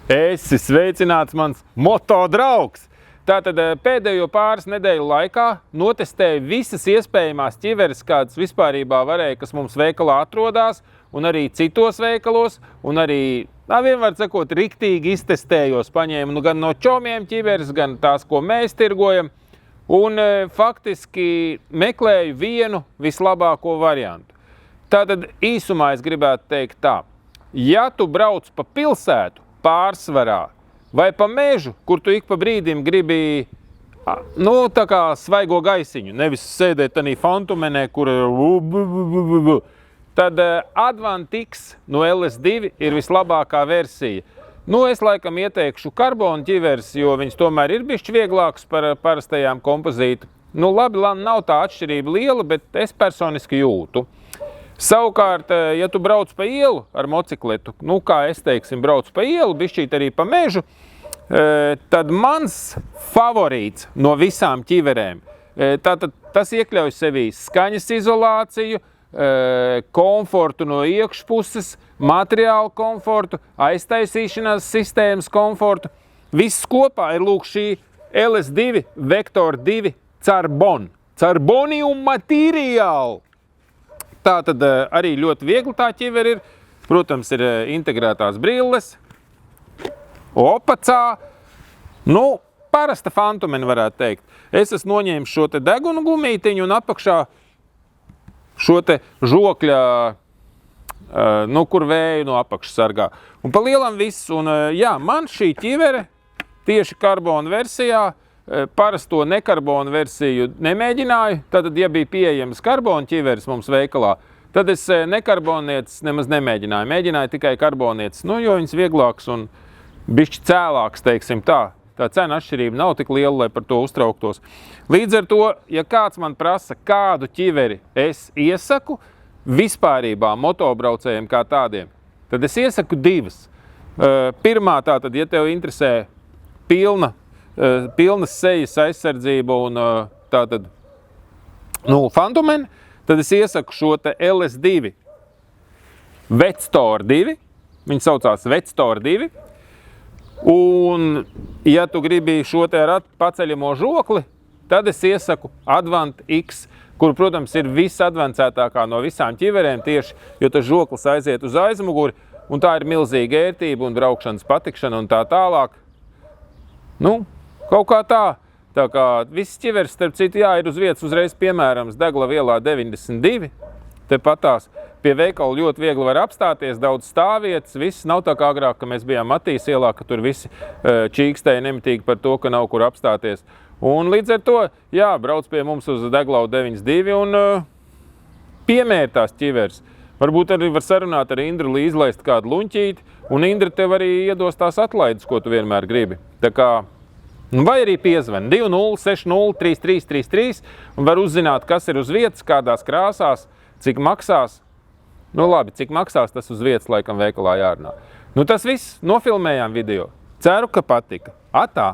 Esi sveicināts mans moto draugs! Tātad pēdējo pāris nedēļu laikā notestēju visas iespējamās ķiveres, kādas vispārībā varēja, kas mums veikalā atrodās, un arī citos veikalos, un arī, vienmēr sakot, riktīgi iztestējos, paņēmu gan no čomiem ķiveres, gan tās, ko mēs tirgojam, un faktiski meklēju vienu vislabāko variantu. Tātad īsumā es gribētu teikt tā, ja tu brauc pa pilsētu pārsvarā, vai pa mežu, kur tu ik pa brīdim gribi, tā kā svaigo gaisiņu, nevis sēdēt tanī fantumenē, kur tad Advant X no LS2 ir vislabākā versija. Es laikam ieteikšu karbonu ķiveres, jo viņas tomēr ir bišķi vieglākas par parastajām kompozītu. Labi, nav tā atšķirība liela, bet es personiski jūtu. Savukārt, ja tu brauc pa ielu ar mocikletu, kā es teiksim, brauc pa ielu, bišķīt arī pa mežu, tad mans favorīts no visām ķiverēm, tātad tas iekļauj sevī skaņas izolāciju, komfortu no iekšpuses, materiālu komfortu, aiztaisīšanās sistēmas komfortu. Viss kopā ir lūk šī LS2 Vector 2 Carbonium materiālu. Tātad arī ļoti viegli tā ķiveri ir. Protams, ir integrētās brilles, opacā. Parasta fantumeni varētu teikt. Es esmu noņēmis šo te degunu gumītiņu un apakšā šo te žokļa, kur vēju no apakšas sargā. Un pa lielam viss. Un man šī ķivere tieši karbona versijā, parasto nekarbonu versiju nemēģināju, tad, ja bija pieejams karbona ķiveres mums veikalā, tad es nekarbonietis nemaz nemēģināju. Mēģināju tikai karbonietis, jo viņas vieglāks un bišķi cēlāks, teiksim tā. Tā cena atšķirība nav tik liela, lai par to uztrauktos. Līdz ar to, ja kāds man prasa, kādu ķiveri es iesaku vispārībā motobraucējiem kā tādiem, tad es iesaku divas. Pirmā tātad, ja tev interesē pilnas sejas aizsardzība un tātad, fantumeni, tad es iesaku šo te LS2 Vector 2, viņi saucās Vector 2, un ja tu gribi šo te ar paceļamo žokli, tad es iesaku Advant X, kur, protams, ir visadvancētākā no visām ķiverēm tieši, jo tas žoklis aiziet uz aizmuguri, un tā ir milzīga ērtība un braukšanas patikšana un tā tālāk. Kaut kā tā. Tā kā viss ķiveres, starp citu, ir uz vietas uzreiz piemērams Degla ielā 92. Tepatās pie veikala ļoti viegli var apstāties, daudz stāvvietas, viss nav tā kā agrāk, ka mēs bijām Matīs ielā, ka tur visi čīkstēja nemitīgi par to, ka nav kur apstāties. Un līdz ar to, brauc pie mums uz Deglau 92 un piemēr tās ķiveres. Varbūt arī var sarunāt ar Indru, lai izlaist kādu luņķīti, un Indra tev arī iedos tās atlaides, ko tu vienmēr gribi. Tā kā, vai arī piezvan 20603333 un var uzzināt, kas ir uz vietas, kādās krāsās, cik maksās. Labi, cik maksās, tas uz vietas laikam veikalā jārunā. Tas viss, nofilmējām video. Ceru, ka patika. Atā!